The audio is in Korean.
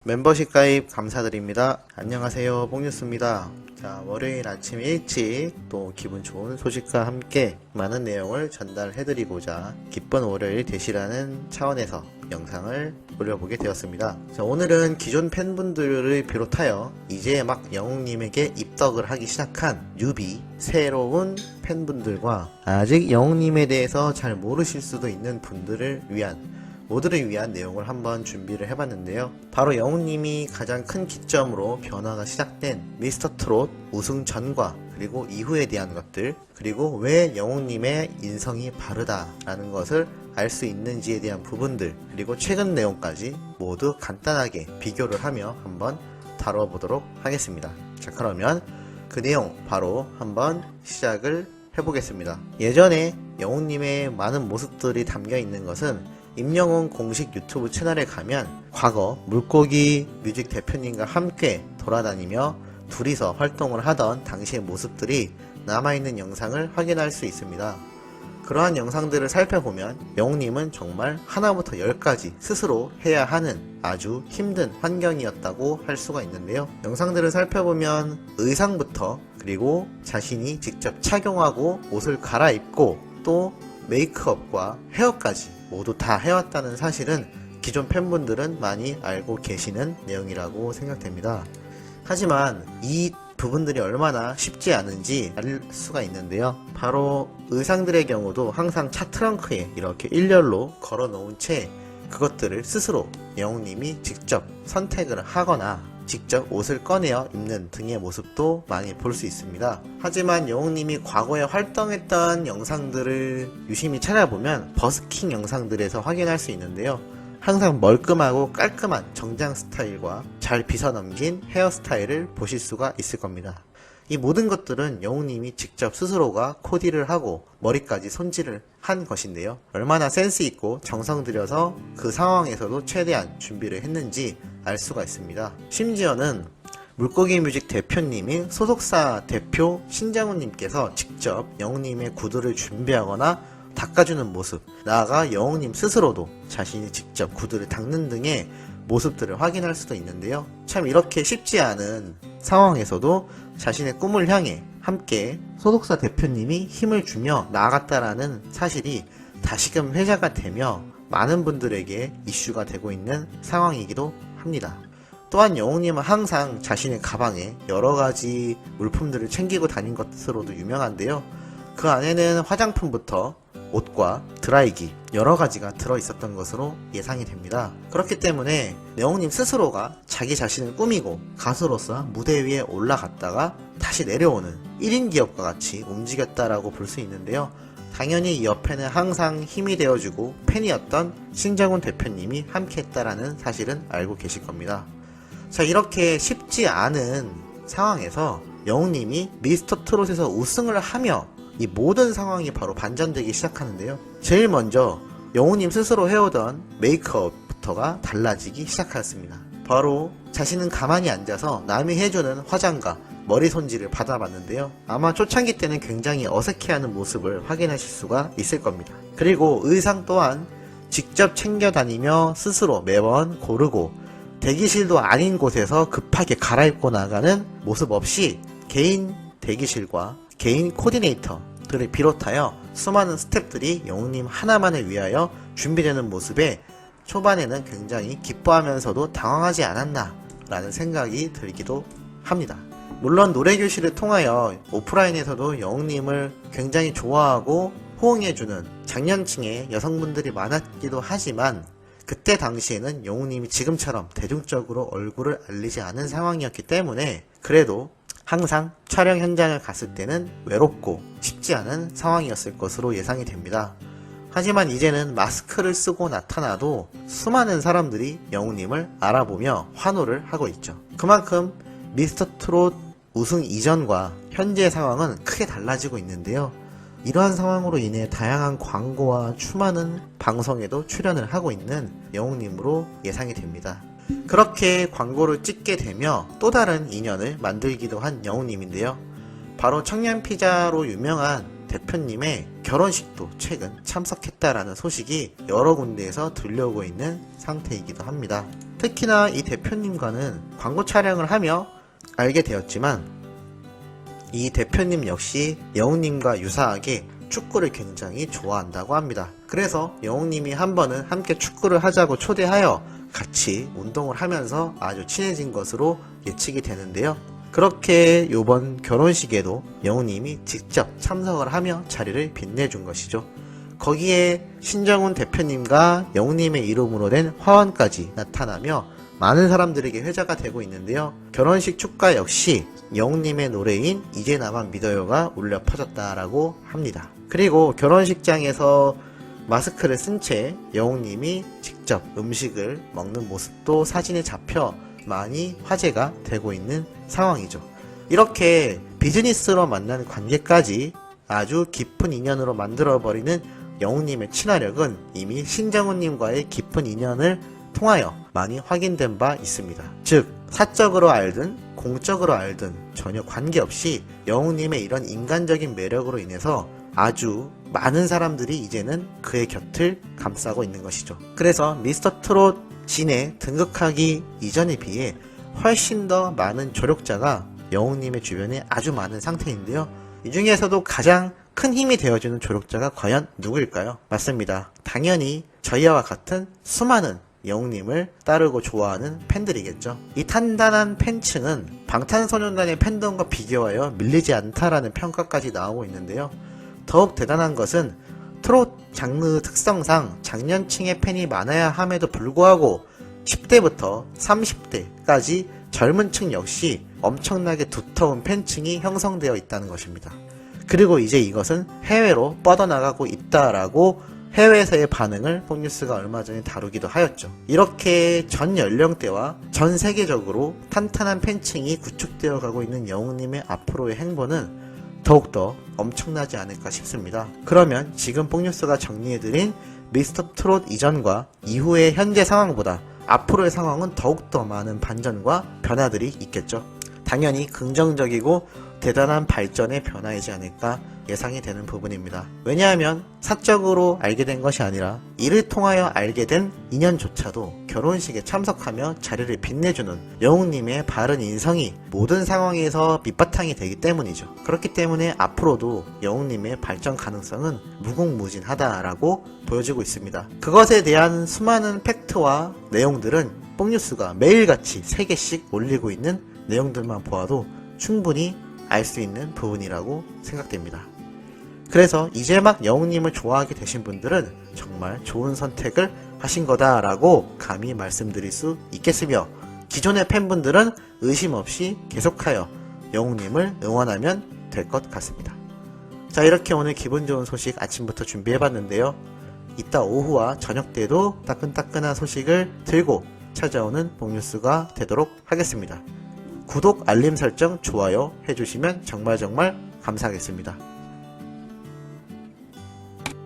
멤버십 가입 감사드립니다. 안녕하세요, 뽕뉴스입니다. 자, 월요일 아침 일찍 또 기분 좋은 소식과 함께 많은 내용을 전달해드리고자 기쁜 월요일 되시라는 차원에서 영상을 올려보게 되었습니다. 자, 오늘은 기존 팬분들을 비롯하여 이제 막 영웅님에게 입덕을 하기 시작한 뉴비, 새로운 팬분들과 아직 영웅님에 대해서 잘 모르실 수도 있는 분들을 위한 모두를 위한 내용을 한번 준비를 해봤는데요. 바로 영웅님이 가장 큰 기점으로 변화가 시작된 미스터 트롯 우승 전과 그리고 이후에 대한 것들, 그리고 왜 영웅님의 인성이 바르다라는 것을 알 수 있는지에 대한 부분들, 그리고 최근 내용까지 모두 간단하게 비교를 하며 한번 다뤄보도록 하겠습니다. 자, 그러면 그 내용 바로 한번 시작을 해보겠습니다. 예전에 영웅님의 많은 모습들이 담겨 있는 것은 임영웅 공식 유튜브 채널에 가면 과거 물고기 뮤직 대표님과 함께 돌아다니며 둘이서 활동을 하던 당시의 모습들이 남아있는 영상을 확인할 수 있습니다. 그러한 영상들을 살펴보면 영웅님은 정말 하나부터 열까지 스스로 해야 하는 아주 힘든 환경이었다고 할 수가 있는데요. 영상들을 살펴보면 의상부터, 그리고 자신이 직접 착용하고 옷을 갈아입고 또 메이크업과 헤어까지 모두 다 해왔다는 사실은 기존 팬분들은 많이 알고 계시는 내용이라고 생각됩니다. 하지만 이 부분들이 얼마나 쉽지 않은지 알 수가 있는데요. 바로 의상들의 경우도 항상 차 트렁크에 이렇게 일렬로 걸어 놓은 채 그것들을 스스로 영웅님이 직접 선택을 하거나 직접 옷을 꺼내어 입는 등의 모습도 많이 볼 수 있습니다. 하지만 영웅님이 과거에 활동했던 영상들을 유심히 찾아보면 버스킹 영상들에서 확인할 수 있는데요. 항상 멀끔하고 깔끔한 정장 스타일과 잘 빗어넘긴 헤어스타일을 보실 수가 있을 겁니다. 이 모든 것들은 영웅님이 직접 스스로가 코디를 하고 머리까지 손질을 한 것인데요. 얼마나 센스 있고 정성 들여서 그 상황에서도 최대한 준비를 했는지 알 수가 있습니다. 심지어는 물고기 뮤직 대표님이 소속사 대표 신장훈님께서 직접 영웅님의 구두를 준비하거나 닦아주는 모습, 나아가 영웅님 스스로도 자신이 직접 구두를 닦는 등의 모습들을 확인할 수도 있는데요. 참 이렇게 쉽지 않은 상황에서도 자신의 꿈을 향해 함께 소속사 대표님이 힘을 주며 나아갔다라는 사실이 다시금 회자가 되며 많은 분들에게 이슈가 되고 있는 상황이기도 합니다. 또한 영웅님은 항상 자신의 가방에 여러가지 물품들을 챙기고 다닌 것으로도 유명한데요. 그 안에는 화장품부터 옷과 드라이기 여러가지가 들어있었던 것으로 예상이 됩니다. 그렇기 때문에 영웅님 스스로가 자기 자신을 꾸미고 가수로서 무대 위에 올라갔다가 다시 내려오는 1인 기업과 같이 움직였다라고 볼 수 있는데요. 당연히 이 옆에는 항상 힘이 되어주고 팬이었던 신장훈 대표님이 함께 했다라는 사실은 알고 계실 겁니다. 자, 이렇게 쉽지 않은 상황에서 영웅님이 미스터 트롯에서 우승을 하며 이 모든 상황이 바로 반전되기 시작하는데요. 제일 먼저 영웅님 스스로 해오던 메이크업부터가 달라지기 시작하였습니다. 바로 자신은 가만히 앉아서 남이 해주는 화장과 머리 손질을 받아봤는데요. 아마 초창기 때는 굉장히 어색해하는 모습을 확인하실 수가 있을 겁니다. 그리고 의상 또한 직접 챙겨 다니며 스스로 매번 고르고 대기실도 아닌 곳에서 급하게 갈아입고 나가는 모습 없이 개인 대기실과 개인 코디네이터들을 비롯하여 수많은 스태프들이 영웅님 하나만을 위하여 준비되는 모습에 초반에는 굉장히 기뻐하면서도 당황하지 않았나 라는 생각이 들기도 합니다. 물론 노래교실을 통하여 오프라인에서도 영웅님을 굉장히 좋아하고 호응해주는 장년층의 여성분들이 많았기도 하지만 그때 당시에는 영웅님이 지금처럼 대중적으로 얼굴을 알리지 않은 상황이었기 때문에 그래도 항상 촬영 현장을 갔을 때는 외롭고 쉽지 않은 상황이었을 것으로 예상이 됩니다. 하지만 이제는 마스크를 쓰고 나타나도 수많은 사람들이 영웅님을 알아보며 환호를 하고 있죠. 그만큼 미스터 트롯 우승 이전과 현재의 상황은 크게 달라지고 있는데요. 이러한 상황으로 인해 다양한 광고와 수많은 방송에도 출연을 하고 있는 영웅님으로 예상이 됩니다. 그렇게 광고를 찍게 되며 또 다른 인연을 만들기도 한 영웅님인데요. 바로 청년피자로 유명한 대표님의 결혼식도 최근 참석했다라는 소식이 여러 군데에서 들려오고 있는 상태이기도 합니다. 특히나 이 대표님과는 광고 촬영을 하며 알게 되었지만 이 대표님 역시 영웅님과 유사하게 축구를 굉장히 좋아한다고 합니다. 그래서 영웅님이 한 번은 함께 축구를 하자고 초대하여 같이 운동을 하면서 아주 친해진 것으로 예측이 되는데요. 그렇게 이번 결혼식에도 영웅님이 직접 참석을 하며 자리를 빛내준 것이죠. 거기에 신정훈 대표님과 영웅님의 이름으로 된 화환까지 나타나며 많은 사람들에게 회자가 되고 있는데요. 결혼식 축가 역시 영웅님의 노래인 이제 나만 믿어요가 울려 퍼졌다라고 합니다. 그리고 결혼식장에서 마스크를 쓴 채 영웅님이 직접 음식을 먹는 모습도 사진에 잡혀 많이 화제가 되고 있는 상황이죠. 이렇게 비즈니스로 만난 관계까지 아주 깊은 인연으로 만들어버리는 영웅님의 친화력은 이미 신정훈님과의 깊은 인연을 통하여 많이 확인된 바 있습니다. 즉 사적으로 알든 공적으로 알든 전혀 관계없이 영웅님의 이런 인간적인 매력으로 인해서 아주 많은 사람들이 이제는 그의 곁을 감싸고 있는 것이죠. 그래서 미스터 트롯 진에 등극하기 이전에 비해 훨씬 더 많은 조력자가 영웅님의 주변에 아주 많은 상태인데요. 이 중에서도 가장 큰 힘이 되어주는 조력자가 과연 누구일까요? 맞습니다. 당연히 저희와 같은 수많은 영웅님을 따르고 좋아하는 팬들이겠죠. 이 탄탄한 팬층은 방탄소년단의 팬덤과 비교하여 밀리지 않다라는 평가까지 나오고 있는데요. 더욱 대단한 것은 트롯 장르 특성상 장년층의 팬이 많아야 함에도 불구하고 10대부터 30대까지 젊은 층 역시 엄청나게 두터운 팬층이 형성되어 있다는 것입니다. 그리고 이제 이것은 해외로 뻗어나가고 있다라고 해외에서의 반응을 폭뉴스가 얼마 전에 다루기도 하였죠. 이렇게 전 연령대와 전 세계적으로 탄탄한 팬층이 구축되어 가고 있는 영웅님의 앞으로의 행보는 더욱더 엄청나지 않을까 싶습니다. 그러면 지금 폭뉴스가 정리해드린 미스터 트롯 이전과 이후의 현재 상황보다 앞으로의 상황은 더욱더 많은 반전과 변화들이 있겠죠. 당연히 긍정적이고 대단한 발전의 변화이지 않을까 예상이 되는 부분입니다. 왜냐하면 사적으로 알게 된 것이 아니라 이를 통하여 알게 된 인연조차도 결혼식에 참석하며 자리를 빛내주는 영웅님의 바른 인성이 모든 상황에서 밑바탕이 되기 때문이죠. 그렇기 때문에 앞으로도 영웅님의 발전 가능성은 무궁무진하다라고 보여지고 있습니다. 그것에 대한 수많은 팩트와 내용들은 뽕뉴스가 매일같이 3개씩 올리고 있는 내용들만 보아도 충분히 알 수 있는 부분이라고 생각됩니다. 그래서 이제 막 영웅님을 좋아하게 되신 분들은 정말 좋은 선택을 하신 거다라고 감히 말씀드릴 수 있겠으며, 기존의 팬분들은 의심 없이 계속하여 영웅님을 응원하면 될 것 같습니다. 자, 이렇게 오늘 기분 좋은 소식 아침부터 준비해봤는데요. 이따 오후와 저녁 때도 따끈따끈한 소식을 들고 찾아오는 뽕뉴스가 되도록 하겠습니다. 구독, 알림 설정, 좋아요 해주시면 정말 감사하겠습니다.